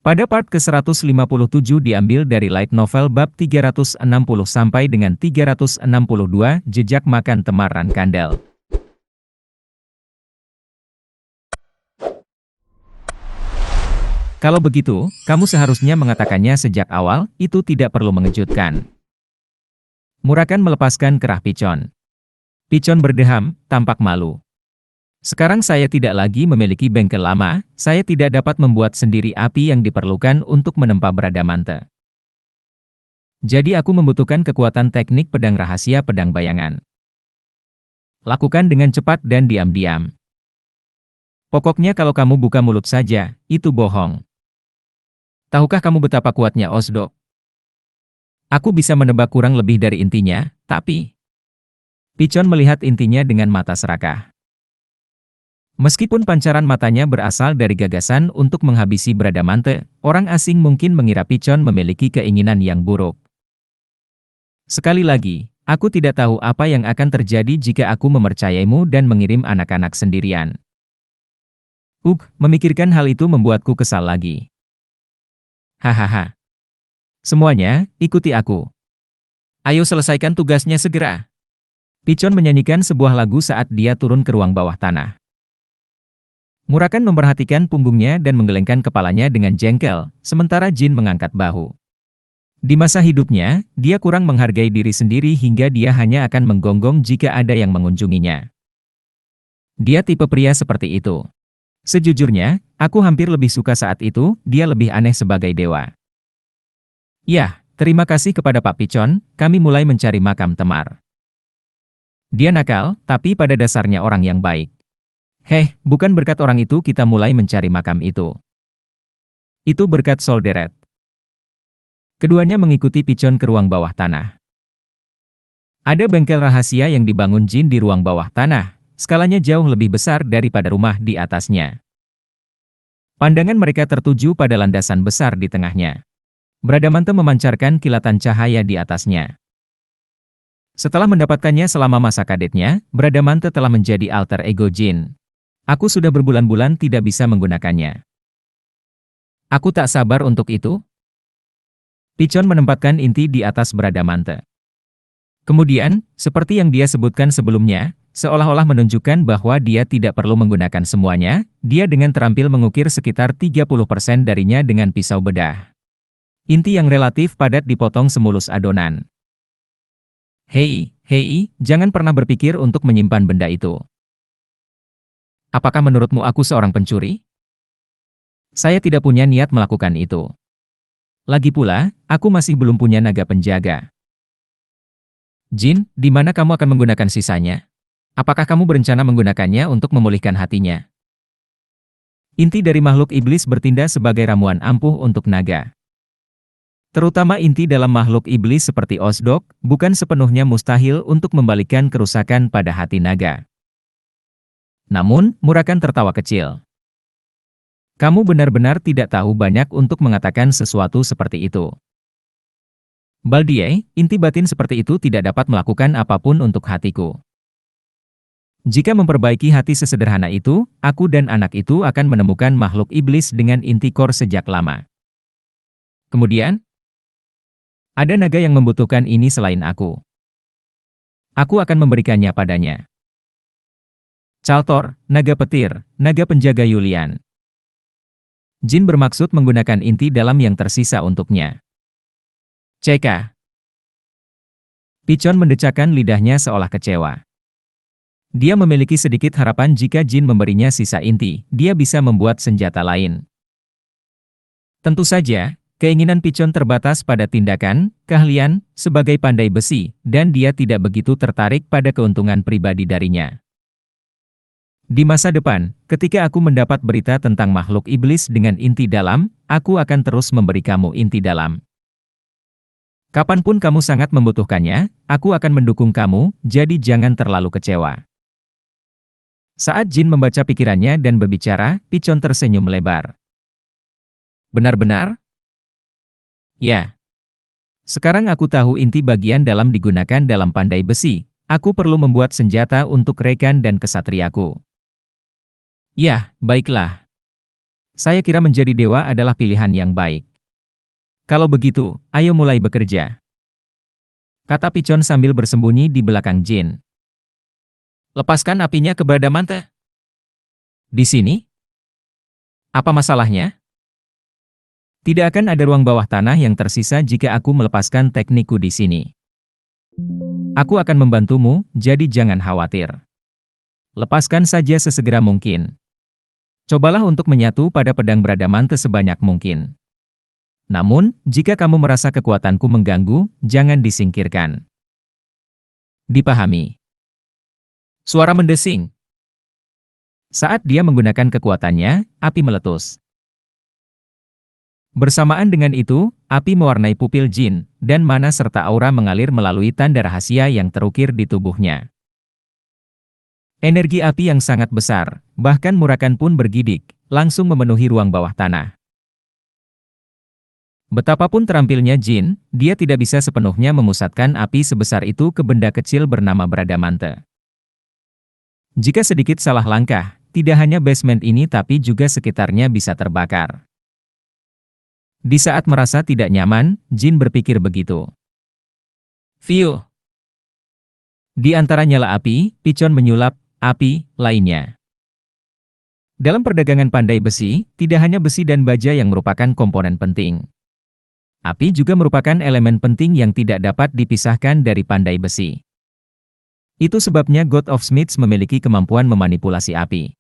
Pada part ke-157 diambil dari light novel bab 360 sampai dengan 362, Jejak Makan Temaran Kandel. Kalau begitu, kamu seharusnya mengatakannya sejak awal, itu tidak perlu mengejutkan. Murakan melepaskan kerah Pichon. Pichon berdeham, tampak malu. Sekarang saya tidak lagi memiliki bengkel lama, saya tidak dapat membuat sendiri api yang diperlukan untuk menempa Bradamante. Jadi aku membutuhkan kekuatan teknik pedang rahasia pedang bayangan. Lakukan dengan cepat dan diam-diam. Pokoknya kalau kamu buka mulut saja, itu bohong. Tahukah kamu betapa kuatnya Osdok? Aku bisa menebak kurang lebih dari intinya, tapi... Pichon melihat intinya dengan mata serakah. Meskipun pancaran matanya berasal dari gagasan untuk menghabisi Bradamante, orang asing mungkin mengira Pichon memiliki keinginan yang buruk. Sekali lagi, aku tidak tahu apa yang akan terjadi jika aku mempercayaimu dan mengirim anak-anak sendirian. Memikirkan hal itu membuatku kesal lagi. Hahaha. Semuanya, ikuti aku. Ayo selesaikan tugasnya segera. Pichon menyanyikan sebuah lagu saat dia turun ke ruang bawah tanah. Murakan memperhatikan punggungnya dan menggelengkan kepalanya dengan jengkel, sementara Jin mengangkat bahu. Di masa hidupnya, dia kurang menghargai diri sendiri hingga dia hanya akan menggonggong jika ada yang mengunjunginya. Dia tipe pria seperti itu. Sejujurnya, aku hampir lebih suka saat itu, dia lebih aneh sebagai dewa. Yah, terima kasih kepada Pak Pichon, kami mulai mencari makam Temar. Dia nakal, tapi pada dasarnya orang yang baik. Bukan berkat orang itu kita mulai mencari makam itu. Itu berkat Solderet. Keduanya mengikuti Pichon ke ruang bawah tanah. Ada bengkel rahasia yang dibangun Jin di ruang bawah tanah, skalanya jauh lebih besar daripada rumah di atasnya. Pandangan mereka tertuju pada landasan besar di tengahnya. Bradamante memancarkan kilatan cahaya di atasnya. Setelah mendapatkannya selama masa kadetnya, Bradamante telah menjadi alter ego Jin. Aku sudah berbulan-bulan tidak bisa menggunakannya. Aku tak sabar untuk itu. Pichon menempatkan inti di atas Bradamante. Kemudian, seperti yang dia sebutkan sebelumnya, seolah-olah menunjukkan bahwa dia tidak perlu menggunakan semuanya, dia dengan terampil mengukir sekitar 30% darinya dengan pisau bedah. Inti yang relatif padat dipotong semulus adonan. Hei, jangan pernah berpikir untuk menyimpan benda itu. Apakah menurutmu aku seorang pencuri? Saya tidak punya niat melakukan itu. Lagi pula, aku masih belum punya naga penjaga. Jin, di mana kamu akan menggunakan sisanya? Apakah kamu berencana menggunakannya untuk memulihkan hatinya? Inti dari makhluk iblis bertindak sebagai ramuan ampuh untuk naga. Terutama inti dalam makhluk iblis seperti Osdok, bukan sepenuhnya mustahil untuk membalikkan kerusakan pada hati naga. Namun, Murakan tertawa kecil. Kamu benar-benar tidak tahu banyak untuk mengatakan sesuatu seperti itu. Baldie, inti batin seperti itu tidak dapat melakukan apapun untuk hatiku. Jika memperbaiki hati sesederhana itu, aku dan anak itu akan menemukan makhluk iblis dengan inti core sejak lama. Kemudian, ada naga yang membutuhkan ini selain aku. Aku akan memberikannya padanya. Caltor, naga petir, naga penjaga Yulian. Jin bermaksud menggunakan inti dalam yang tersisa untuknya. CK. Pichon mendecakkan lidahnya seolah kecewa. Dia memiliki sedikit harapan jika Jin memberinya sisa inti, dia bisa membuat senjata lain. Tentu saja, keinginan Pichon terbatas pada tindakan, keahlian, sebagai pandai besi, dan dia tidak begitu tertarik pada keuntungan pribadi darinya. Di masa depan, ketika aku mendapat berita tentang makhluk iblis dengan inti dalam, aku akan terus memberi kamu inti dalam. Kapanpun kamu sangat membutuhkannya, aku akan mendukung kamu, jadi jangan terlalu kecewa. Saat Jin membaca pikirannya dan berbicara, Pichon tersenyum lebar. Benar-benar? Ya. Sekarang aku tahu inti bagian dalam digunakan dalam pandai besi. Aku perlu membuat senjata untuk rekan dan kesatriaku. Yah, baiklah. Saya kira menjadi dewa adalah pilihan yang baik. Kalau begitu, ayo mulai bekerja, kata Pichon sambil bersembunyi di belakang Jin. Lepaskan apinya ke Bradamante. Di sini? Apa masalahnya? Tidak akan ada ruang bawah tanah yang tersisa jika aku melepaskan teknikku di sini. Aku akan membantumu, jadi jangan khawatir. Lepaskan saja sesegera mungkin. Cobalah untuk menyatu pada pedang Bradamante sebanyak mungkin. Namun, jika kamu merasa kekuatanku mengganggu, jangan disingkirkan. Dipahami. Suara mendesing. Saat dia menggunakan kekuatannya, api meletus. Bersamaan dengan itu, api mewarnai pupil Jin, dan mana serta aura mengalir melalui tanda rahasia yang terukir di tubuhnya. Energi api yang sangat besar, bahkan Murakan pun bergidik, langsung memenuhi ruang bawah tanah. Betapapun terampilnya Jin, dia tidak bisa sepenuhnya memusatkan api sebesar itu ke benda kecil bernama Bradamante. Jika sedikit salah langkah, tidak hanya basement ini tapi juga sekitarnya bisa terbakar. Di saat merasa tidak nyaman, Jin berpikir begitu. View. Di antara nyala api, Pichon menyulap api lainnya. Dalam perdagangan pandai besi, tidak hanya besi dan baja yang merupakan komponen penting. Api juga merupakan elemen penting yang tidak dapat dipisahkan dari pandai besi. Itu sebabnya God of Smiths memiliki kemampuan memanipulasi api.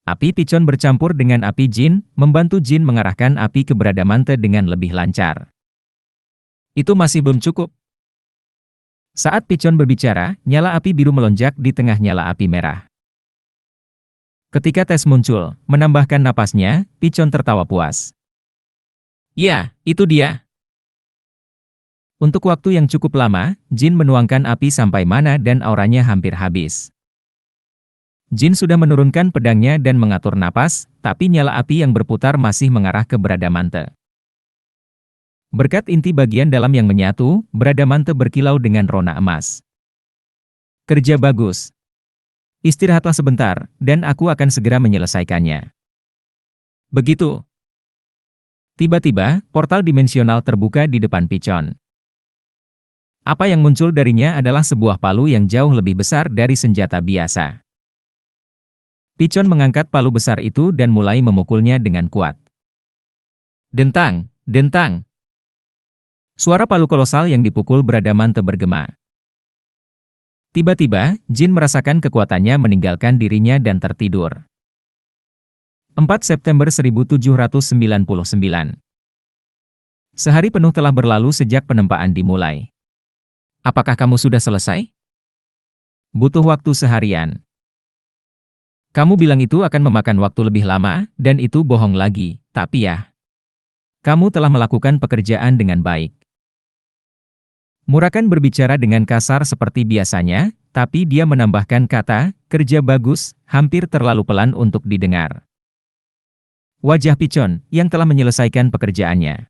Api Pichon bercampur dengan api Jin, membantu Jin mengarahkan api ke Bradamante dengan lebih lancar. Itu masih belum cukup. Saat Pichon berbicara, nyala api biru melonjak di tengah nyala api merah. Ketika tes muncul, menambahkan napasnya, Pichon tertawa puas. Ya, itu dia. Untuk waktu yang cukup lama, Jin menuangkan api sampai mana dan auranya hampir habis. Jin sudah menurunkan pedangnya dan mengatur napas, tapi nyala api yang berputar masih mengarah ke Bradamante. Berkat inti bagian dalam yang menyatu, Bradamante berkilau dengan rona emas. Kerja bagus. Istirahatlah sebentar, dan aku akan segera menyelesaikannya. Begitu. Tiba-tiba, portal dimensional terbuka di depan Pichon. Apa yang muncul darinya adalah sebuah palu yang jauh lebih besar dari senjata biasa. Pichon mengangkat palu besar itu dan mulai memukulnya dengan kuat. Dentang, dentang. Suara palu kolosal yang dipukul Bradamante bergema. Tiba-tiba, Jin merasakan kekuatannya meninggalkan dirinya dan tertidur. 4 September 1799. Sehari penuh telah berlalu sejak penempaan dimulai. Apakah kamu sudah selesai? Butuh waktu seharian. Kamu bilang itu akan memakan waktu lebih lama, dan itu bohong lagi, tapi ya. Kamu telah melakukan pekerjaan dengan baik. Murakan berbicara dengan kasar seperti biasanya, tapi dia menambahkan kata, kerja bagus, hampir terlalu pelan untuk didengar. Wajah Pichon, yang telah menyelesaikan pekerjaannya.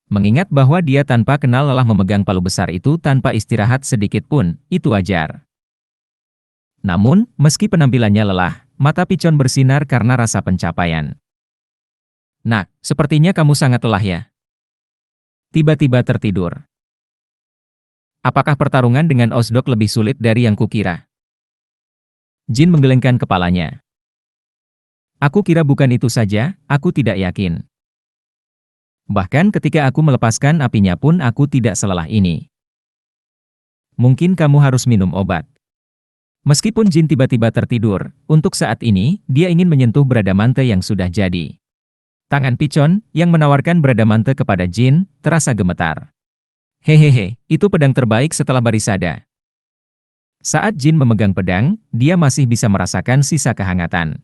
Mengingat bahwa dia tanpa kenal lelah memegang palu besar itu tanpa istirahat sedikit pun, itu wajar. Namun, meski penampilannya lelah, mata Pichon bersinar karena rasa pencapaian. Nak, sepertinya kamu sangat lelah ya. Tiba-tiba tertidur. Apakah pertarungan dengan Osdok lebih sulit dari yang kukira? Jin menggelengkan kepalanya. Aku kira bukan itu saja, aku tidak yakin. Bahkan ketika aku melepaskan apinya pun aku tidak selelah ini. Mungkin kamu harus minum obat. Meskipun Jin tiba-tiba tertidur, untuk saat ini, dia ingin menyentuh Bradamante yang sudah jadi. Tangan Pichon, yang menawarkan Bradamante kepada Jin, terasa gemetar. Hehehe, itu pedang terbaik setelah Barisada. Saat Jin memegang pedang, dia masih bisa merasakan sisa kehangatan.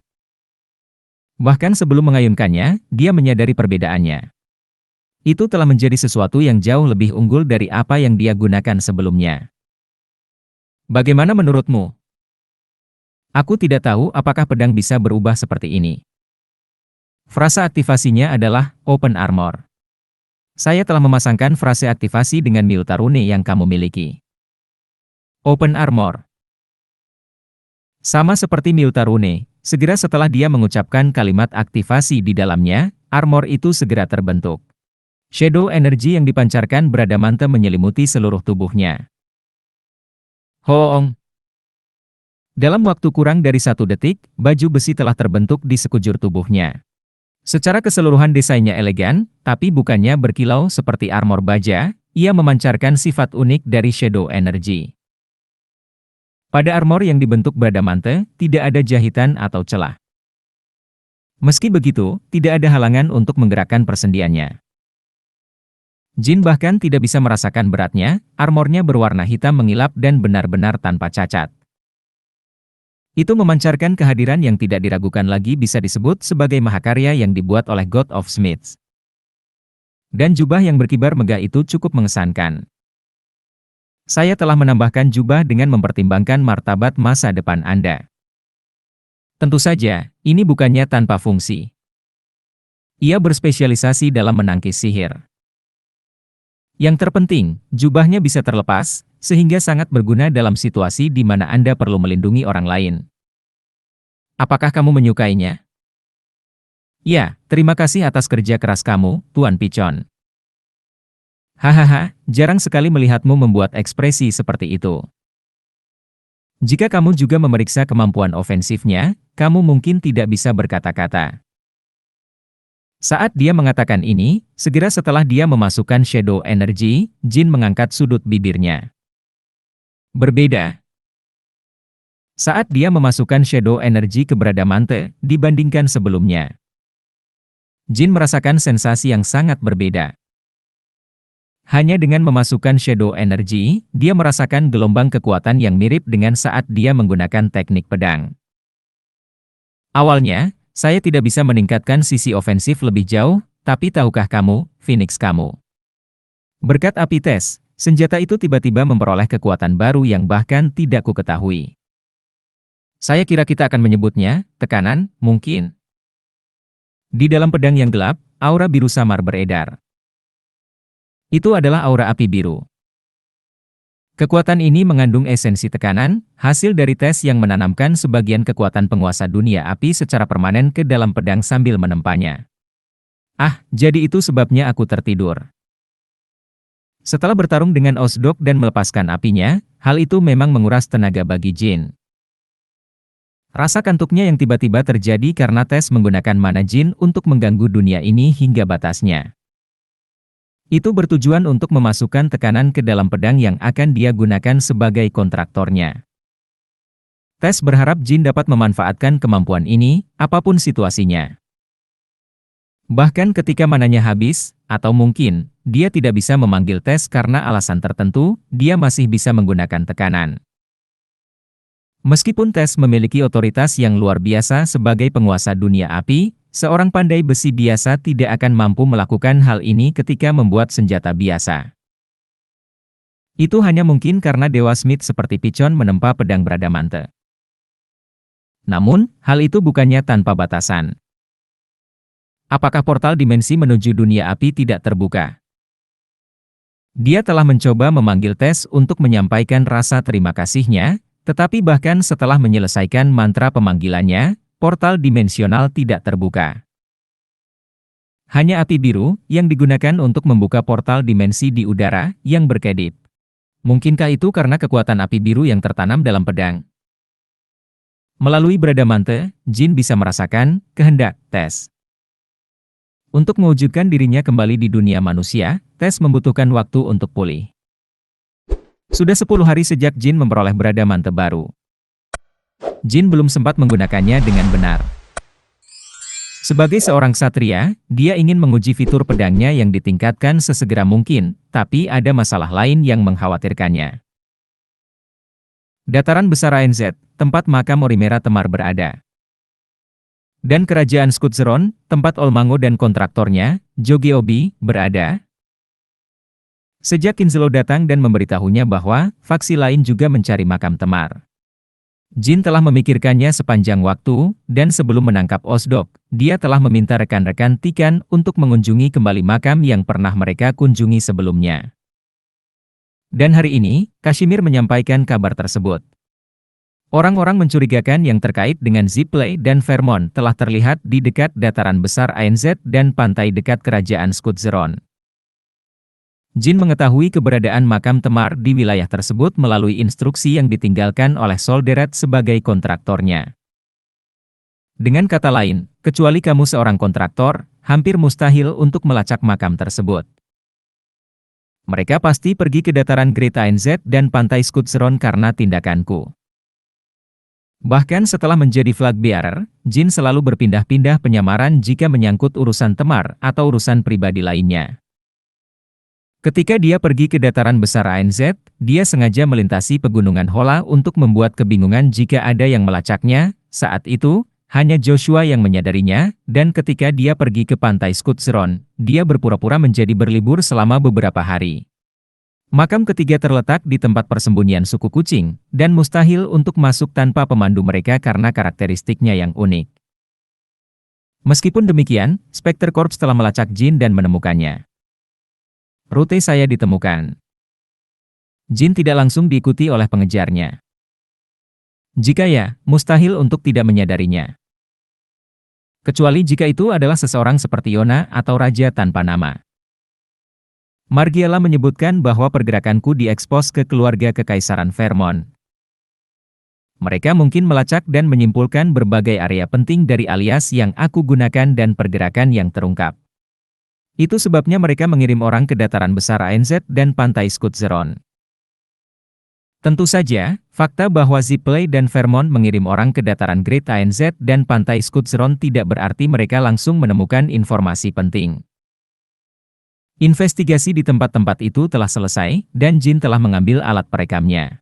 Bahkan sebelum mengayunkannya, dia menyadari perbedaannya. Itu telah menjadi sesuatu yang jauh lebih unggul dari apa yang dia gunakan sebelumnya. Bagaimana menurutmu? Aku tidak tahu apakah pedang bisa berubah seperti ini. Frasa aktivasinya adalah Open Armor. Saya telah memasangkan frase aktivasi dengan Miltarune yang kamu miliki. Open Armor. Sama seperti Miltarune, segera setelah dia mengucapkan kalimat aktivasi di dalamnya, armor itu segera terbentuk. Shadow energy yang dipancarkan Bradamante menyelimuti seluruh tubuhnya. Hoong! Dalam waktu kurang dari 1 detik, baju besi telah terbentuk di sekujur tubuhnya. Secara keseluruhan desainnya elegan, tapi bukannya berkilau seperti armor baja, ia memancarkan sifat unik dari shadow energy. Pada armor yang dibentuk Bradamante, tidak ada jahitan atau celah. Meski begitu, tidak ada halangan untuk menggerakkan persendiannya. Jin bahkan tidak bisa merasakan beratnya, armornya berwarna hitam mengilap dan benar-benar tanpa cacat. Itu memancarkan kehadiran yang tidak diragukan lagi bisa disebut sebagai mahakarya yang dibuat oleh God of Smiths. Dan jubah yang berkibar megah itu cukup mengesankan. Saya telah menambahkan jubah dengan mempertimbangkan martabat masa depan Anda. Tentu saja, ini bukannya tanpa fungsi. Ia berspesialisasi dalam menangkis sihir. Yang terpenting, jubahnya bisa terlepas, sehingga sangat berguna dalam situasi di mana Anda perlu melindungi orang lain. Apakah kamu menyukainya? Ya, terima kasih atas kerja keras kamu, Tuan Pichon. Hahaha, jarang sekali melihatmu membuat ekspresi seperti itu. Jika kamu juga memeriksa kemampuan ofensifnya, kamu mungkin tidak bisa berkata-kata. Saat dia mengatakan ini, segera setelah dia memasukkan shadow energy, Jin mengangkat sudut bibirnya. Berbeda. Saat dia memasukkan shadow energy ke Bradamante, dibandingkan sebelumnya. Jin merasakan sensasi yang sangat berbeda. Hanya dengan memasukkan shadow energy, dia merasakan gelombang kekuatan yang mirip dengan saat dia menggunakan teknik pedang. Awalnya, saya tidak bisa meningkatkan sisi ofensif lebih jauh, tapi tahukah kamu, Phoenix kamu? Berkat api tes, senjata itu tiba-tiba memperoleh kekuatan baru yang bahkan tidak ku ketahui. Saya kira kita akan menyebutnya, tekanan, mungkin. Di dalam pedang yang gelap, aura biru samar beredar. Itu adalah aura api biru. Kekuatan ini mengandung esensi tekanan, hasil dari tes yang menanamkan sebagian kekuatan penguasa dunia api secara permanen ke dalam pedang sambil menempanya. Ah, jadi itu sebabnya aku tertidur. Setelah bertarung dengan Osdok dan melepaskan apinya, hal itu memang menguras tenaga bagi Jin. Rasa kantuknya yang tiba-tiba terjadi karena tes menggunakan mana Jin untuk mengganggu dunia ini hingga batasnya. Itu bertujuan untuk memasukkan tekanan ke dalam pedang yang akan dia gunakan sebagai kontraktornya. Tes berharap Jin dapat memanfaatkan kemampuan ini, apapun situasinya. Bahkan ketika mananya habis, atau mungkin, dia tidak bisa memanggil tes karena alasan tertentu, dia masih bisa menggunakan tekanan. Meskipun tes memiliki otoritas yang luar biasa sebagai penguasa dunia api, seorang pandai besi biasa tidak akan mampu melakukan hal ini ketika membuat senjata biasa. Itu hanya mungkin karena Dewa Smith seperti Pichon menempa pedang Bradamante. Namun, hal itu bukannya tanpa batasan. Apakah portal dimensi menuju dunia api tidak terbuka? Dia telah mencoba memanggil tes untuk menyampaikan rasa terima kasihnya, tetapi bahkan setelah menyelesaikan mantra pemanggilannya, portal dimensional tidak terbuka. Hanya api biru yang digunakan untuk membuka portal dimensi di udara yang berkedip. Mungkinkah itu karena kekuatan api biru yang tertanam dalam pedang? Melalui Bradamante, Jin bisa merasakan kehendak tes. Untuk mewujudkan dirinya kembali di dunia manusia, tes membutuhkan waktu untuk pulih. Sudah 10 hari sejak Jin memperoleh Bradamante baru. Jin belum sempat menggunakannya dengan benar. Sebagai seorang ksatria, dia ingin menguji fitur pedangnya yang ditingkatkan sesegera mungkin, tapi ada masalah lain yang mengkhawatirkannya. Dataran besar ANZ, tempat makam Orimera Temar berada. Dan kerajaan Skutzeron, tempat Olmango dan kontraktornya, Jogeobi, berada. Sejak Kinzelo datang dan memberitahunya bahwa faksi lain juga mencari makam Temar. Jin telah memikirkannya sepanjang waktu, dan sebelum menangkap Osdok, dia telah meminta rekan-rekan Tikan untuk mengunjungi kembali makam yang pernah mereka kunjungi sebelumnya. Dan hari ini, Kashmir menyampaikan kabar tersebut. Orang-orang mencurigakan yang terkait dengan Zipley dan Vermont telah terlihat di dekat dataran besar ANZ dan pantai dekat kerajaan Skutzeron. Jin mengetahui keberadaan makam Temar di wilayah tersebut melalui instruksi yang ditinggalkan oleh Solderet sebagai kontraktornya. Dengan kata lain, kecuali kamu seorang kontraktor, hampir mustahil untuk melacak makam tersebut. Mereka pasti pergi ke dataran Great ANZ dan pantai Skutzeron karena tindakanku. Bahkan setelah menjadi flag bearer, Jin selalu berpindah-pindah penyamaran jika menyangkut urusan Temar atau urusan pribadi lainnya. Ketika dia pergi ke dataran besar ANZ, dia sengaja melintasi pegunungan Hola untuk membuat kebingungan jika ada yang melacaknya. Saat itu, hanya Joshua yang menyadarinya, dan ketika dia pergi ke pantai Skutzeron, dia berpura-pura menjadi berlibur selama beberapa hari. Makam ketiga terletak di tempat persembunyian suku kucing, dan mustahil untuk masuk tanpa pemandu mereka karena karakteristiknya yang unik. Meskipun demikian, Spectre Corps telah melacak Jin dan menemukannya. Rute saya ditemukan. Jin tidak langsung diikuti oleh pengejarnya. Jika ya, mustahil untuk tidak menyadarinya. Kecuali jika itu adalah seseorang seperti Yona atau Raja tanpa nama. Margiela menyebutkan bahwa pergerakanku diekspos ke keluarga Kekaisaran Vermont. Mereka mungkin melacak dan menyimpulkan berbagai area penting dari alias yang aku gunakan dan pergerakan yang terungkap. Itu sebabnya mereka mengirim orang ke dataran besar ANZ dan pantai Skutzeron. Tentu saja, fakta bahwa Zipley dan Vermont mengirim orang ke dataran Great ANZ dan pantai Skutzeron tidak berarti mereka langsung menemukan informasi penting. Investigasi di tempat-tempat itu telah selesai, dan Jin telah mengambil alat perekamnya.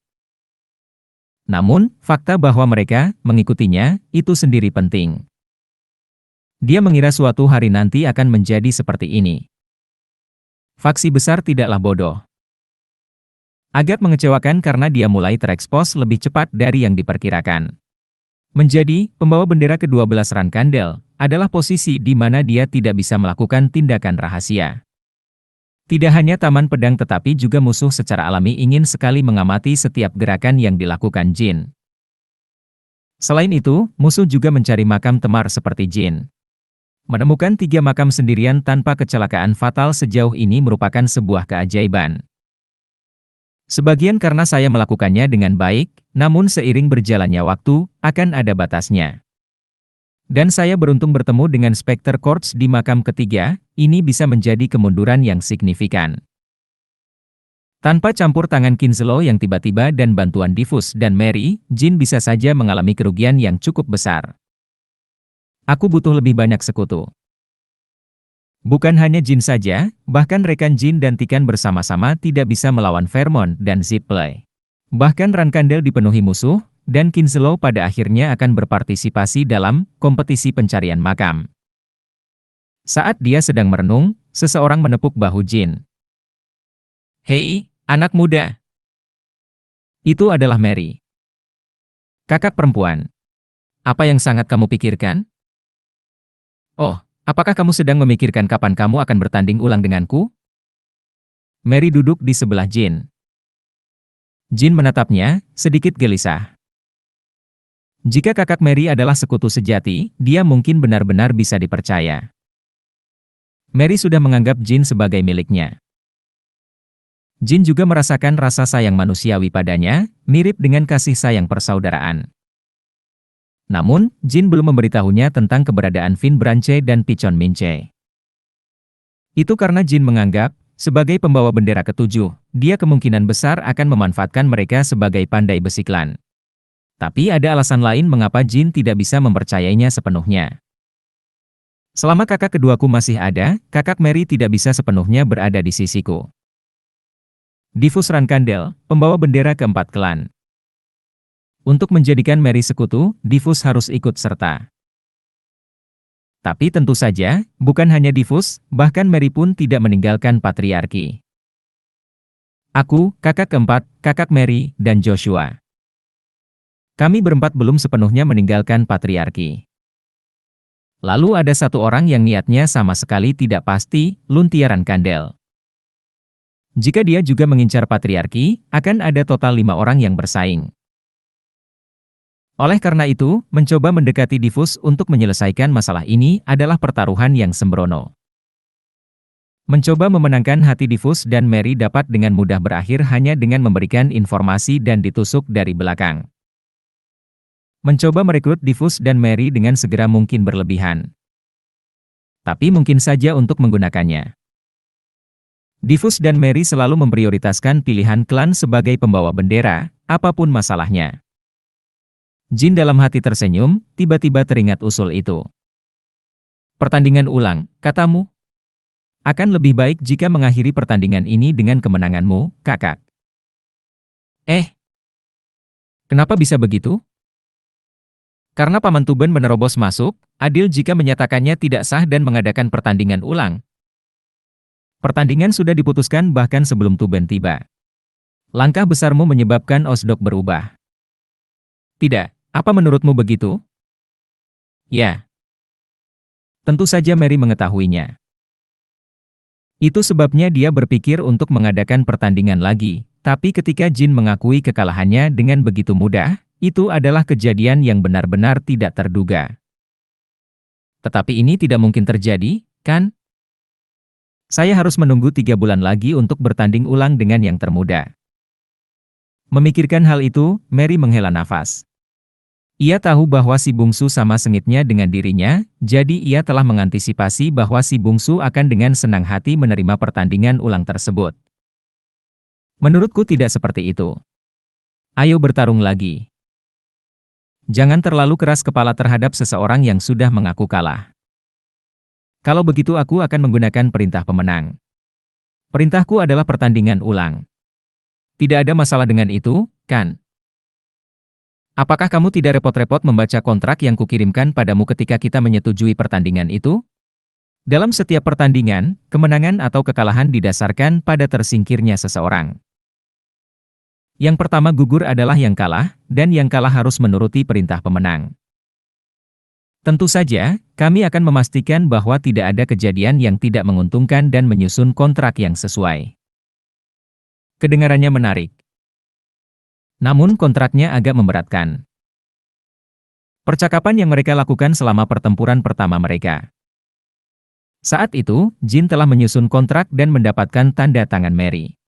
Namun, fakta bahwa mereka mengikutinya itu sendiri penting. Dia mengira suatu hari nanti akan menjadi seperti ini. Faksi besar tidaklah bodoh. Agak mengecewakan karena dia mulai terekspos lebih cepat dari yang diperkirakan. Menjadi pembawa bendera ke-12 Rankandel adalah posisi di mana dia tidak bisa melakukan tindakan rahasia. Tidak hanya Taman Pedang tetapi juga musuh secara alami ingin sekali mengamati setiap gerakan yang dilakukan Jin. Selain itu, musuh juga mencari makam Temar seperti Jin. Menemukan 3 makam sendirian tanpa kecelakaan fatal sejauh ini merupakan sebuah keajaiban. Sebagian karena saya melakukannya dengan baik, namun seiring berjalannya waktu, akan ada batasnya. Dan saya beruntung bertemu dengan Spectre Corps di makam ketiga, ini bisa menjadi kemunduran yang signifikan. Tanpa campur tangan Kinslow yang tiba-tiba dan bantuan Diffus dan Mary, Jin bisa saja mengalami kerugian yang cukup besar. Aku butuh lebih banyak sekutu. Bukan hanya Jin saja, bahkan rekan Jin dan Tikan bersama-sama tidak bisa melawan Vermont dan Zipley. Bahkan Rankandel dipenuhi musuh, dan Kinslow pada akhirnya akan berpartisipasi dalam kompetisi pencarian makam. Saat dia sedang merenung, seseorang menepuk bahu Jin. "Hei, anak muda." Itu adalah Mary. Kakak perempuan. Apa yang sangat kamu pikirkan? Oh, apakah kamu sedang memikirkan kapan kamu akan bertanding ulang denganku? Mary duduk di sebelah Jin. Jin menatapnya, sedikit gelisah. Jika kakak Mary adalah sekutu sejati, dia mungkin benar-benar bisa dipercaya. Mary sudah menganggap Jin sebagai miliknya. Jin juga merasakan rasa sayang manusiawi padanya, mirip dengan kasih sayang persaudaraan. Namun, Jin belum memberitahunya tentang keberadaan Vin Branche dan Pichon Minche. Itu karena Jin menganggap, sebagai pembawa bendera ke-7, dia kemungkinan besar akan memanfaatkan mereka sebagai pandai besi klan. Tapi ada alasan lain mengapa Jin tidak bisa mempercayainya sepenuhnya. Selama kakak keduaku masih ada, kakak Mary tidak bisa sepenuhnya berada di sisiku. Diffus Rankandel, pembawa bendera ke-4 klan. Untuk menjadikan Mary sekutu, Diffus harus ikut serta. Tapi tentu saja, bukan hanya Diffus, bahkan Mary pun tidak meninggalkan patriarki. Aku, kakak keempat, kakak Mary, dan Joshua. Kami berempat belum sepenuhnya meninggalkan patriarki. Lalu ada satu orang yang niatnya sama sekali tidak pasti, Luntia Rankandel. Jika dia juga mengincar patriarki, akan ada total 5 orang yang bersaing. Oleh karena itu, mencoba mendekati Diffus untuk menyelesaikan masalah ini adalah pertaruhan yang sembrono. Mencoba memenangkan hati Diffus dan Mary dapat dengan mudah berakhir hanya dengan memberikan informasi dan ditusuk dari belakang. Mencoba merekrut Diffus dan Mary dengan segera mungkin berlebihan. Tapi mungkin saja untuk menggunakannya. Diffus dan Mary selalu memprioritaskan pilihan klan sebagai pembawa bendera, apapun masalahnya. Jin dalam hati tersenyum, tiba-tiba teringat usul itu. Pertandingan ulang, katamu? Akan lebih baik jika mengakhiri pertandingan ini dengan kemenanganmu, kakak. Kenapa bisa begitu? Karena Paman Tuban menerobos masuk, adil jika menyatakannya tidak sah dan mengadakan pertandingan ulang. Pertandingan sudah diputuskan bahkan sebelum Tuban tiba. Langkah besarmu menyebabkan Osdok berubah. Tidak, apa menurutmu begitu? Ya. Tentu saja Mary mengetahuinya. Itu sebabnya dia berpikir untuk mengadakan pertandingan lagi, tapi ketika Jin mengakui kekalahannya dengan begitu mudah, itu adalah kejadian yang benar-benar tidak terduga. Tetapi ini tidak mungkin terjadi, kan? Saya harus menunggu 3 bulan lagi untuk bertanding ulang dengan yang termuda. Memikirkan hal itu, Mary menghela nafas. Ia tahu bahwa si bungsu sama sengitnya dengan dirinya, jadi ia telah mengantisipasi bahwa si bungsu akan dengan senang hati menerima pertandingan ulang tersebut. Menurutku tidak seperti itu. Ayo bertarung lagi. Jangan terlalu keras kepala terhadap seseorang yang sudah mengaku kalah. Kalau begitu aku akan menggunakan perintah pemenang. Perintahku adalah pertandingan ulang. Tidak ada masalah dengan itu, kan? Apakah kamu tidak repot-repot membaca kontrak yang kukirimkan padamu ketika kita menyetujui pertandingan itu? Dalam setiap pertandingan, kemenangan atau kekalahan didasarkan pada tersingkirnya seseorang. Yang pertama gugur adalah yang kalah, dan yang kalah harus menuruti perintah pemenang. Tentu saja, kami akan memastikan bahwa tidak ada kejadian yang tidak menguntungkan dan menyusun kontrak yang sesuai. Kedengarannya menarik. Namun kontraknya agak memberatkan. Percakapan yang mereka lakukan selama pertempuran pertama mereka. Saat itu, Jin telah menyusun kontrak dan mendapatkan tanda tangan Mary.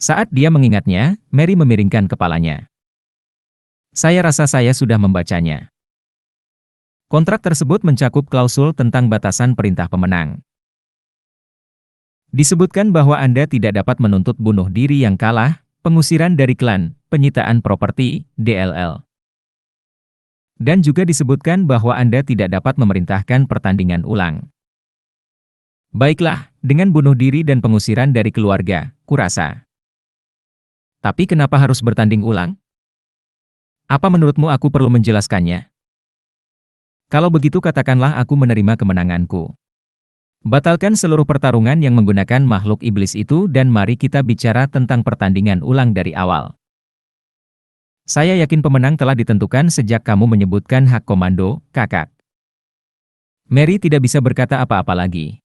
Saat dia mengingatnya, Mary memiringkan kepalanya. Saya rasa saya sudah membacanya. Kontrak tersebut mencakup klausul tentang batasan perintah pemenang. Disebutkan bahwa Anda tidak dapat menuntut bunuh diri yang kalah, pengusiran dari klan, penyitaan properti, DLL. Dan juga disebutkan bahwa Anda tidak dapat memerintahkan pertandingan ulang. Baiklah, dengan bunuh diri dan pengusiran dari keluarga, kurasa. Tapi kenapa harus bertanding ulang? Apa menurutmu aku perlu menjelaskannya? Kalau begitu katakanlah aku menerima kemenanganku. Batalkan seluruh pertarungan yang menggunakan makhluk iblis itu dan mari kita bicara tentang pertandingan ulang dari awal. Saya yakin pemenang telah ditentukan sejak kamu menyebutkan hak komando, kakak. Mary tidak bisa berkata apa-apa lagi.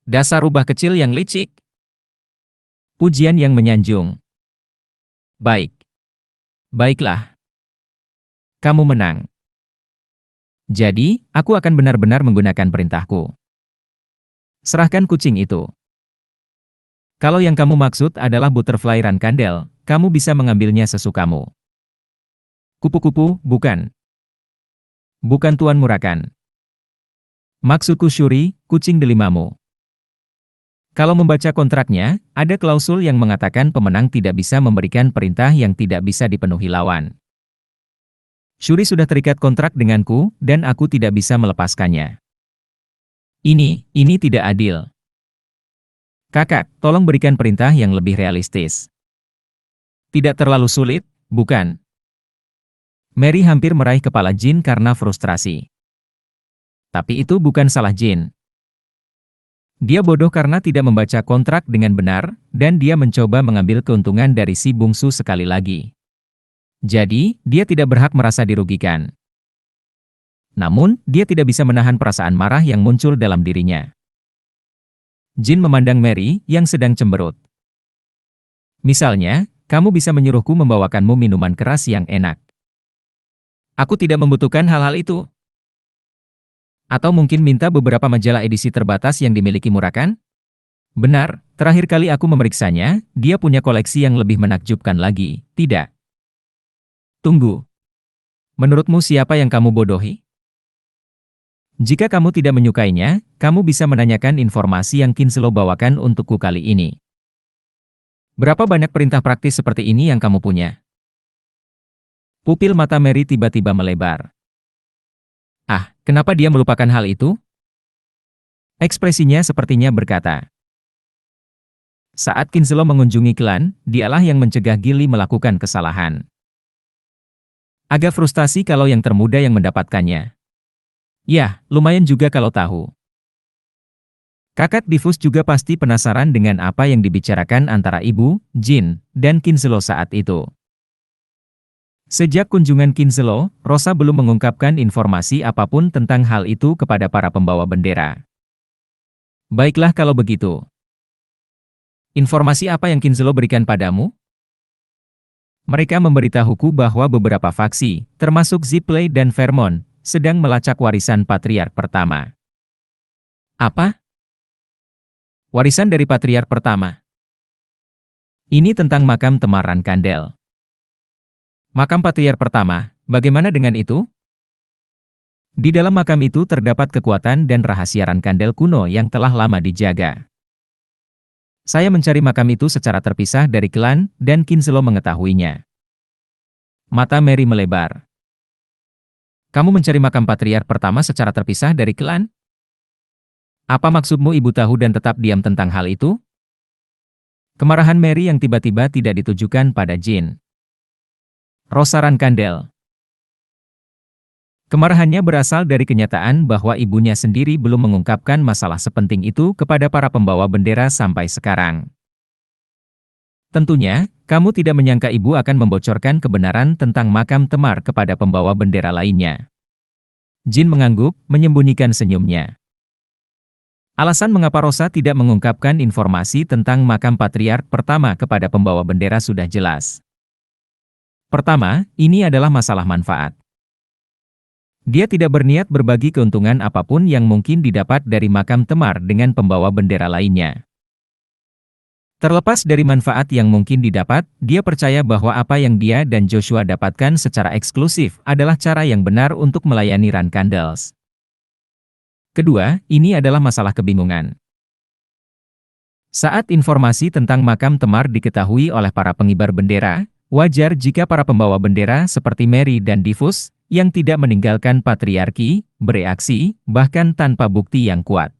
Dasar rubah kecil yang licik. Pujian yang menyanjung. Baik. Baiklah. Kamu menang. Jadi, aku akan benar-benar menggunakan perintahku. Serahkan kucing itu. Kalau yang kamu maksud adalah butterfly run kandel, kamu bisa mengambilnya sesukamu. Kupu-kupu, bukan. Bukan Tuan Murakan. Maksudku Shuri, kucing delimimu. Kalau membaca kontraknya, ada klausul yang mengatakan pemenang tidak bisa memberikan perintah yang tidak bisa dipenuhi lawan. Shuri sudah terikat kontrak denganku, dan aku tidak bisa melepaskannya. Ini tidak adil. Kakak, tolong berikan perintah yang lebih realistis. Tidak terlalu sulit, bukan? Mary hampir meraih kepala Jin karena frustrasi. Tapi itu bukan salah Jin. Dia bodoh karena tidak membaca kontrak dengan benar, dan dia mencoba mengambil keuntungan dari si bungsu sekali lagi. Jadi, dia tidak berhak merasa dirugikan. Namun, dia tidak bisa menahan perasaan marah yang muncul dalam dirinya. Jin memandang Mary, yang sedang cemberut. Misalnya, kamu bisa menyuruhku membawakanmu minuman keras yang enak. Aku tidak membutuhkan hal-hal itu. Atau mungkin minta beberapa majalah edisi terbatas yang dimiliki Murakan? Benar, terakhir kali aku memeriksanya, dia punya koleksi yang lebih menakjubkan lagi, tidak? Tunggu, menurutmu siapa yang kamu bodohi? Jika kamu tidak menyukainya, kamu bisa menanyakan informasi yang Kinselo bawakan untukku kali ini. Berapa banyak perintah praktis seperti ini yang kamu punya? Pupil mata Mary tiba-tiba melebar. Ah, kenapa dia melupakan hal itu? Ekspresinya sepertinya berkata. Saat Kinselo mengunjungi klan, dialah yang mencegah Gilly melakukan kesalahan. Agak frustasi kalau yang termuda yang mendapatkannya. Yah, lumayan juga kalau tahu. Kakak Diffus juga pasti penasaran dengan apa yang dibicarakan antara ibu, Jin, dan Kinselo saat itu. Sejak kunjungan Kinselo, Rosa belum mengungkapkan informasi apapun tentang hal itu kepada para pembawa bendera. Baiklah kalau begitu. Informasi apa yang Kinselo berikan padamu? Mereka memberitahuku bahwa beberapa faksi, termasuk Zipley dan Vermont, sedang melacak warisan Patriark pertama. Apa? Warisan dari Patriark pertama. Ini tentang makam Temaran Kandel. Makam Patriark pertama, bagaimana dengan itu? Di dalam makam itu terdapat kekuatan dan rahasia Kandel kuno yang telah lama dijaga. Saya mencari makam itu secara terpisah dari klan, dan Kinselo mengetahuinya. Mata Mary melebar. Kamu mencari makam Patriark pertama secara terpisah dari klan? Apa maksudmu ibu tahu dan tetap diam tentang hal itu? Kemarahan Mary yang tiba-tiba tidak ditujukan pada Jin. Rosa Kandel. Kemarahannya berasal dari kenyataan bahwa ibunya sendiri belum mengungkapkan masalah sepenting itu kepada para pembawa bendera sampai sekarang. Tentunya, kamu tidak menyangka ibu akan membocorkan kebenaran tentang makam Temar kepada pembawa bendera lainnya. Jin mengangguk, menyembunyikan senyumnya. Alasan mengapa Rosa tidak mengungkapkan informasi tentang makam Patriark pertama kepada pembawa bendera sudah jelas. Pertama, ini adalah masalah manfaat. Dia tidak berniat berbagi keuntungan apapun yang mungkin didapat dari makam Temar dengan pembawa bendera lainnya. Terlepas dari manfaat yang mungkin didapat, dia percaya bahwa apa yang dia dan Joshua dapatkan secara eksklusif adalah cara yang benar untuk melayani Kandels. Kedua, ini adalah masalah kebingungan. Saat informasi tentang makam Temar diketahui oleh para pengibar bendera, wajar jika para pembawa bendera seperti Mary dan Diffus, yang tidak meninggalkan patriarki, bereaksi, bahkan tanpa bukti yang kuat.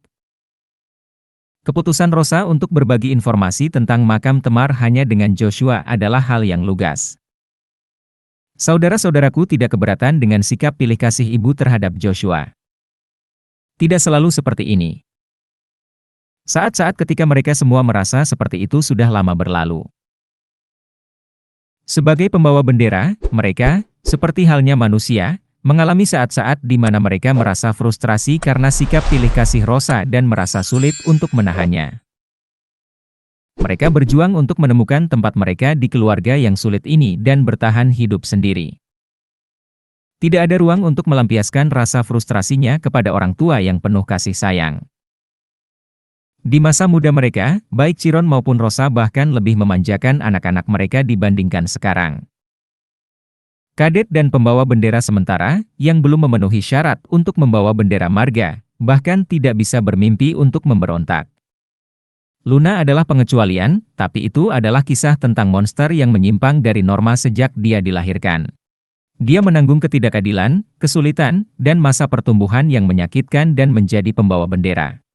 Keputusan Rosa untuk berbagi informasi tentang makam Temar hanya dengan Joshua adalah hal yang lugas. Saudara-saudaraku tidak keberatan dengan sikap pilih kasih ibu terhadap Joshua. Tidak selalu seperti ini. Saat-saat ketika mereka semua merasa seperti itu sudah lama berlalu. Sebagai pembawa bendera, mereka, seperti halnya manusia, mengalami saat-saat di mana mereka merasa frustrasi karena sikap pilih kasih Rosa dan merasa sulit untuk menahannya. Mereka berjuang untuk menemukan tempat mereka di keluarga yang sulit ini dan bertahan hidup sendiri. Tidak ada ruang untuk melampiaskan rasa frustrasinya kepada orang tua yang penuh kasih sayang. Di masa muda mereka, baik Chiron maupun Rosa bahkan lebih memanjakan anak-anak mereka dibandingkan sekarang. Kadet dan pembawa bendera sementara, yang belum memenuhi syarat untuk membawa bendera marga, bahkan tidak bisa bermimpi untuk memberontak. Luna adalah pengecualian, tapi itu adalah kisah tentang monster yang menyimpang dari norma sejak dia dilahirkan. Dia menanggung ketidakadilan, kesulitan, dan masa pertumbuhan yang menyakitkan dan menjadi pembawa bendera.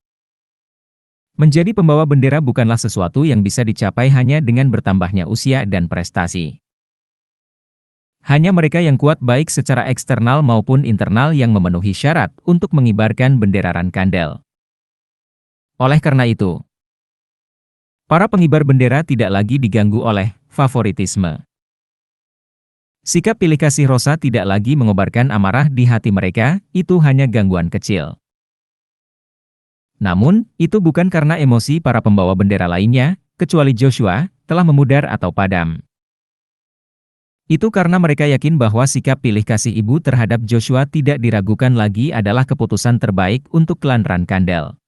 Menjadi pembawa bendera bukanlah sesuatu yang bisa dicapai hanya dengan bertambahnya usia dan prestasi. Hanya mereka yang kuat baik secara eksternal maupun internal yang memenuhi syarat untuk mengibarkan bendera Kandel. Oleh karena itu, para pengibar bendera tidak lagi diganggu oleh favoritisme. Sikap pilih kasih Rosa tidak lagi mengobarkan amarah di hati mereka, itu hanya gangguan kecil. Namun, itu bukan karena emosi para pembawa bendera lainnya, kecuali Joshua, telah memudar atau padam. Itu karena mereka yakin bahwa sikap pilih kasih ibu terhadap Joshua tidak diragukan lagi adalah keputusan terbaik untuk klan Rankandel.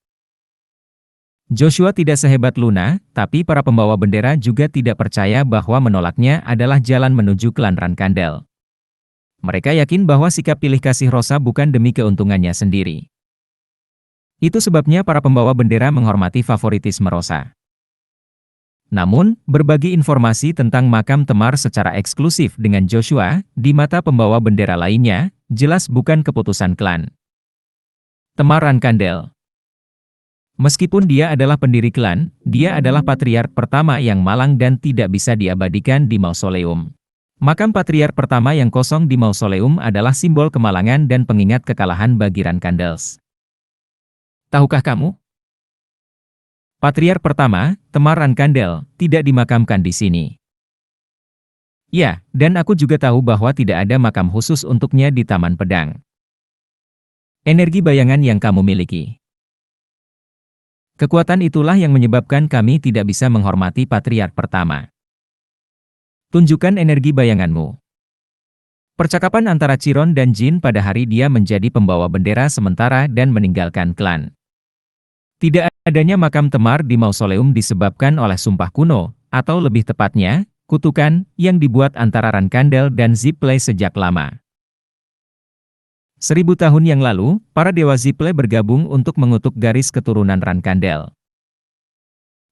Joshua tidak sehebat Luna, tapi para pembawa bendera juga tidak percaya bahwa menolaknya adalah jalan menuju klan Rankandel. Mereka yakin bahwa sikap pilih kasih Rosa bukan demi keuntungannya sendiri. Itu sebabnya para pembawa bendera menghormati favoritisme Rosa. Namun, berbagi informasi tentang makam Temar secara eksklusif dengan Joshua, di mata pembawa bendera lainnya, jelas bukan keputusan klan Temar Rankandel. Meskipun dia adalah pendiri klan, dia adalah patriark pertama yang malang dan tidak bisa diabadikan di mausoleum. Makam patriark pertama yang kosong di mausoleum adalah simbol kemalangan dan pengingat kekalahan bagi Rankandels. Tahukah kamu? Patriark pertama, Temar Rankandel, tidak dimakamkan di sini. Ya, dan aku juga tahu bahwa tidak ada makam khusus untuknya di Taman Pedang. Energi bayangan yang kamu miliki. Kekuatan itulah yang menyebabkan kami tidak bisa menghormati patriark pertama. Tunjukkan energi bayanganmu. Percakapan antara Chiron dan Jin pada hari dia menjadi pembawa bendera sementara dan meninggalkan klan. Tidak adanya makam Temar di mausoleum disebabkan oleh sumpah kuno, atau lebih tepatnya, kutukan, yang dibuat antara Rankandel dan Zipley sejak lama. 1000 tahun yang lalu, para dewa Zipley bergabung untuk mengutuk garis keturunan Rankandel.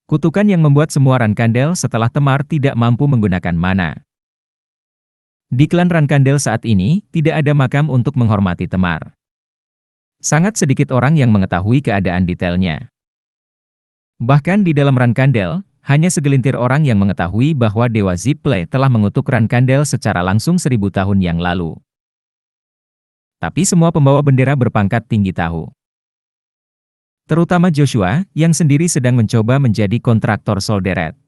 Kutukan yang membuat semua Rankandel setelah Temar tidak mampu menggunakan mana. Di klan Rankandel saat ini, tidak ada makam untuk menghormati Temar. Sangat sedikit orang yang mengetahui keadaan detailnya. Bahkan di dalam Rankandel, hanya segelintir orang yang mengetahui bahwa dewa Zipley telah mengutuk Rankandel secara langsung 1000 tahun yang lalu. Tapi semua pembawa bendera berpangkat tinggi tahu. Terutama Joshua, yang sendiri sedang mencoba menjadi kontraktor Solderet.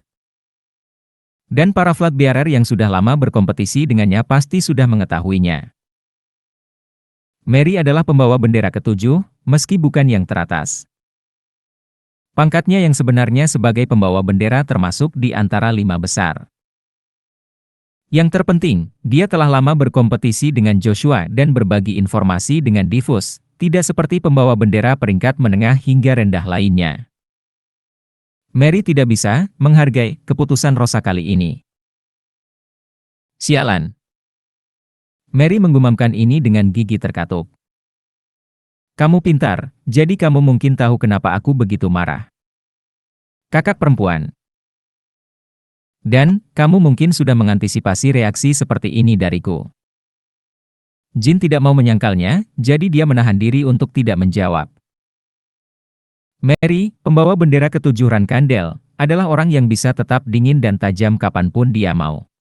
Dan para flag bearer yang sudah lama berkompetisi dengannya pasti sudah mengetahuinya. Mary adalah pembawa bendera ketujuh, meski bukan yang teratas. Pangkatnya yang sebenarnya sebagai pembawa bendera termasuk di antara 5 besar. Yang terpenting, dia telah lama berkompetisi dengan Joshua dan berbagi informasi dengan difus, tidak seperti pembawa bendera peringkat menengah hingga rendah lainnya. Mary tidak bisa menghargai keputusan Rosa kali ini. Sialan. Mary menggumamkan ini dengan gigi terkatup. Kamu pintar, jadi kamu mungkin tahu kenapa aku begitu marah. Kakak perempuan. Dan, kamu mungkin sudah mengantisipasi reaksi seperti ini dariku. Jin tidak mau menyangkalnya, jadi dia menahan diri untuk tidak menjawab. Mary, pembawa bendera ketujuh Rankandel, adalah orang yang bisa tetap dingin dan tajam kapanpun dia mau.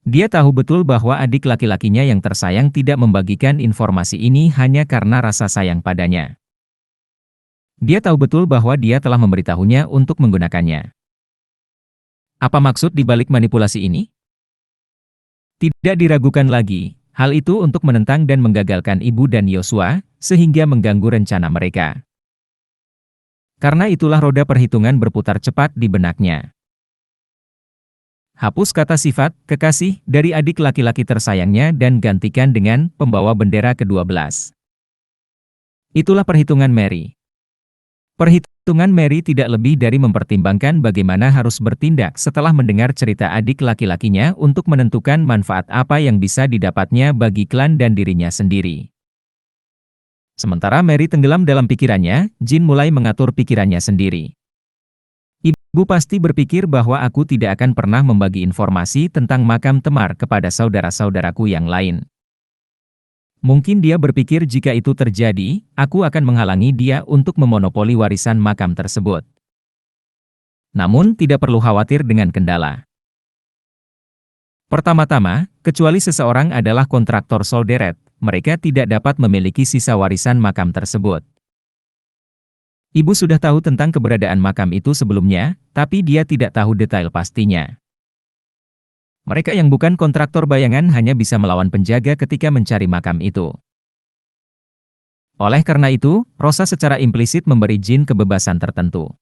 Dia tahu betul bahwa adik laki-lakinya yang tersayang tidak membagikan informasi ini hanya karena rasa sayang padanya. Dia tahu betul bahwa dia telah memberitahunya untuk menggunakannya. Apa maksud di balik manipulasi ini? Tidak diragukan lagi, hal itu untuk menentang dan menggagalkan ibu dan Yosua, sehingga mengganggu rencana mereka. Karena itulah roda perhitungan berputar cepat di benaknya. Hapus kata sifat, kekasih, dari adik laki-laki tersayangnya dan gantikan dengan pembawa bendera ke-12. Itulah perhitungan Mary. Perhitungan Mary tidak lebih dari mempertimbangkan bagaimana harus bertindak setelah mendengar cerita adik laki-lakinya untuk menentukan manfaat apa yang bisa didapatnya bagi klan dan dirinya sendiri. Sementara Mary tenggelam dalam pikirannya, Jin mulai mengatur pikirannya sendiri. Ibu pasti berpikir bahwa aku tidak akan pernah membagi informasi tentang makam Temar kepada saudara-saudaraku yang lain. Mungkin dia berpikir jika itu terjadi, aku akan menghalangi dia untuk memonopoli warisan makam tersebut. Namun tidak perlu khawatir dengan kendala. Pertama-tama, kecuali seseorang adalah kontraktor Solderet, mereka tidak dapat memiliki sisa warisan makam tersebut. Ibu sudah tahu tentang keberadaan makam itu sebelumnya, tapi dia tidak tahu detail pastinya. Mereka yang bukan kontraktor bayangan hanya bisa melawan penjaga ketika mencari makam itu. Oleh karena itu, Rosa secara implisit memberi Jin kebebasan tertentu.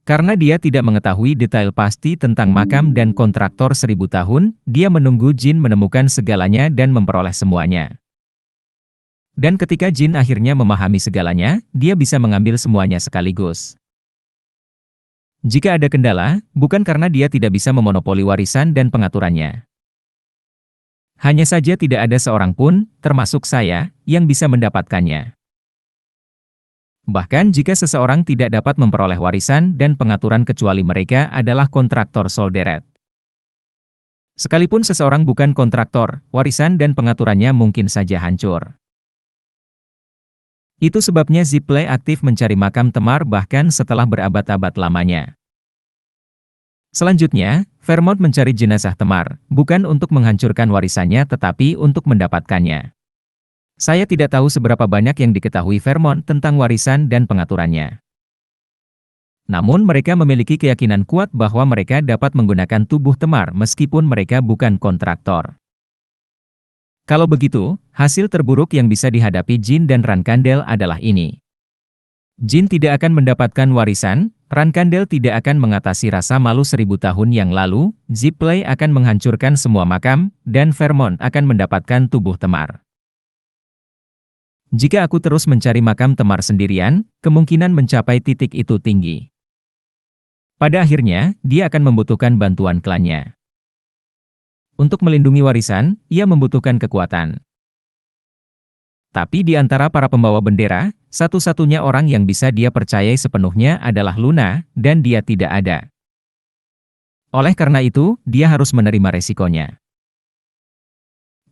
Karena dia tidak mengetahui detail pasti tentang makam dan kontraktor 1000 tahun, dia menunggu jin menemukan segalanya dan memperoleh semuanya. Dan ketika jin akhirnya memahami segalanya, dia bisa mengambil semuanya sekaligus. Jika ada kendala, bukan karena dia tidak bisa memonopoli warisan dan pengaturannya. Hanya saja tidak ada seorang pun, termasuk saya, yang bisa mendapatkannya. Bahkan jika seseorang tidak dapat memperoleh warisan dan pengaturan kecuali mereka adalah kontraktor solderet. Sekalipun seseorang bukan kontraktor, warisan dan pengaturannya mungkin saja hancur. Itu sebabnya Zippley aktif mencari makam Temar bahkan setelah berabad-abad lamanya. Selanjutnya, Vermont mencari jenazah Temar, bukan untuk menghancurkan warisannya tetapi untuk mendapatkannya. Saya tidak tahu seberapa banyak yang diketahui Vermont tentang warisan dan pengaturannya. Namun mereka memiliki keyakinan kuat bahwa mereka dapat menggunakan tubuh Temar meskipun mereka bukan kontraktor. Kalau begitu, hasil terburuk yang bisa dihadapi Jin dan Rankandel adalah ini. Jin tidak akan mendapatkan warisan, Rankandel tidak akan mengatasi rasa malu 1000 tahun yang lalu, Zippley akan menghancurkan semua makam, dan Vermont akan mendapatkan tubuh Temar. Jika aku terus mencari makam Temar sendirian, kemungkinan mencapai titik itu tinggi. Pada akhirnya, dia akan membutuhkan bantuan klannya. Untuk melindungi warisan, ia membutuhkan kekuatan. Tapi di antara para pembawa bendera, satu-satunya orang yang bisa dia percayai sepenuhnya adalah Luna, dan dia tidak ada. Oleh karena itu, dia harus menerima resikonya.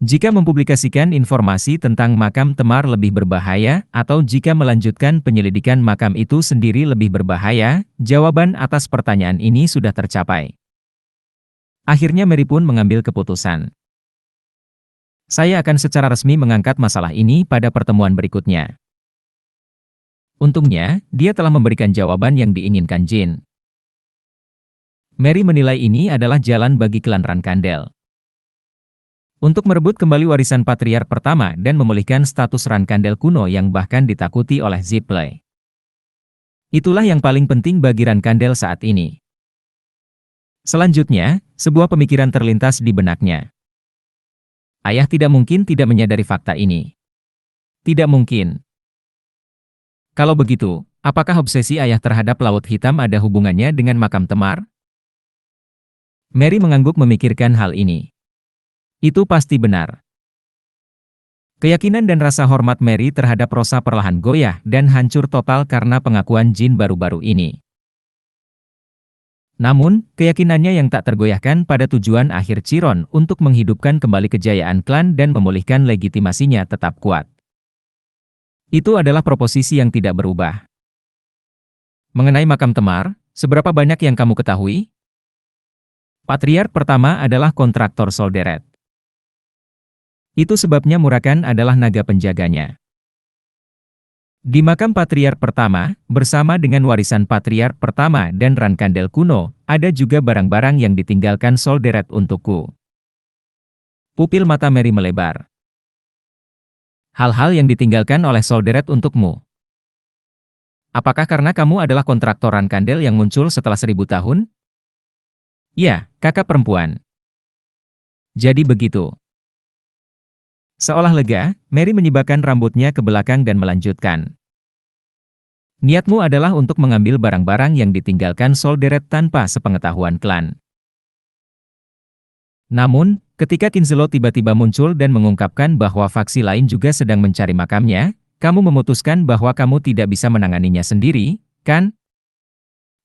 Jika mempublikasikan informasi tentang makam Temar lebih berbahaya, atau jika melanjutkan penyelidikan makam itu sendiri lebih berbahaya, jawaban atas pertanyaan ini sudah tercapai. Akhirnya Mary pun mengambil keputusan. Saya akan secara resmi mengangkat masalah ini pada pertemuan berikutnya. Untungnya, dia telah memberikan jawaban yang diinginkan Jin. Mary menilai ini adalah jalan bagi klan Rankandel untuk merebut kembali warisan Patriark pertama dan memulihkan status Rankandel kuno yang bahkan ditakuti oleh Zippley. Itulah yang paling penting bagi Rankandel saat ini. Selanjutnya, sebuah pemikiran terlintas di benaknya. Ayah tidak mungkin tidak menyadari fakta ini. Tidak mungkin. Kalau begitu, apakah obsesi ayah terhadap Laut Hitam ada hubungannya dengan makam Temar? Mary mengangguk memikirkan hal ini. Itu pasti benar. Keyakinan dan rasa hormat Mary terhadap Rosa perlahan goyah dan hancur total karena pengakuan Jin baru-baru ini. Namun, keyakinannya yang tak tergoyahkan pada tujuan akhir Chiron untuk menghidupkan kembali kejayaan klan dan memulihkan legitimasinya tetap kuat. Itu adalah proposisi yang tidak berubah. Mengenai makam Temar, seberapa banyak yang kamu ketahui? Patriark pertama adalah kontraktor solderet. Itu sebabnya Murakan adalah naga penjaganya. Di makam Patriark pertama, bersama dengan warisan Patriark pertama dan Rankandel kuno, ada juga barang-barang yang ditinggalkan solderet untukku. Pupil mata Mary melebar. Hal-hal yang ditinggalkan oleh solderet untukmu. Apakah karena kamu adalah kontraktor Rankandel yang muncul setelah 1000 tahun? Ya, kakak perempuan. Jadi begitu. Seolah lega, Mary menyibakkan rambutnya ke belakang dan melanjutkan. Niatmu adalah untuk mengambil barang-barang yang ditinggalkan solderet tanpa sepengetahuan klan. Namun, ketika Kinselo tiba-tiba muncul dan mengungkapkan bahwa faksi lain juga sedang mencari makamnya, kamu memutuskan bahwa kamu tidak bisa menanganinya sendiri, kan?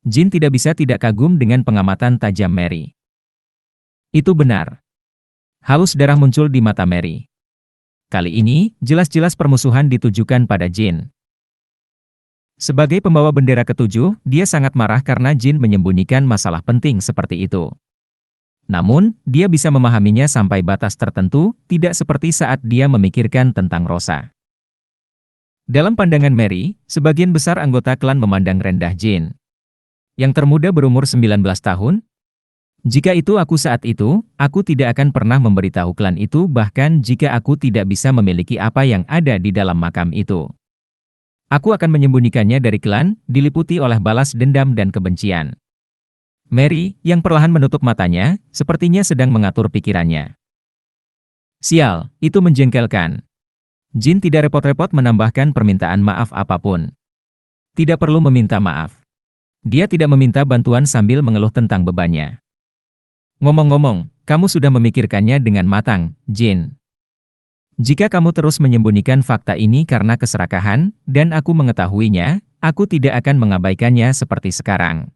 Jin tidak bisa tidak kagum dengan pengamatan tajam Mary. Itu benar. Haus darah muncul di mata Mary. Kali ini, jelas-jelas permusuhan ditujukan pada Jin. Sebagai pembawa bendera ketujuh, dia sangat marah karena Jin menyembunyikan masalah penting seperti itu. Namun, dia bisa memahaminya sampai batas tertentu, tidak seperti saat dia memikirkan tentang Rosa. Dalam pandangan Mary, sebagian besar anggota klan memandang rendah Jin. Yang termuda berumur 19 tahun? Jika itu aku saat itu, aku tidak akan pernah memberitahu klan itu bahkan jika aku tidak bisa memiliki apa yang ada di dalam makam itu. Aku akan menyembunyikannya dari klan, diliputi oleh balas dendam dan kebencian. Mary, yang perlahan menutup matanya, sepertinya sedang mengatur pikirannya. Sial, itu menjengkelkan. Jin tidak repot-repot menambahkan permintaan maaf apapun. Tidak perlu meminta maaf. Dia tidak meminta bantuan sambil mengeluh tentang bebannya. Ngomong-ngomong, kamu sudah memikirkannya dengan matang, Jin. Jika kamu terus menyembunyikan fakta ini karena keserakahan, dan aku mengetahuinya, aku tidak akan mengabaikannya seperti sekarang.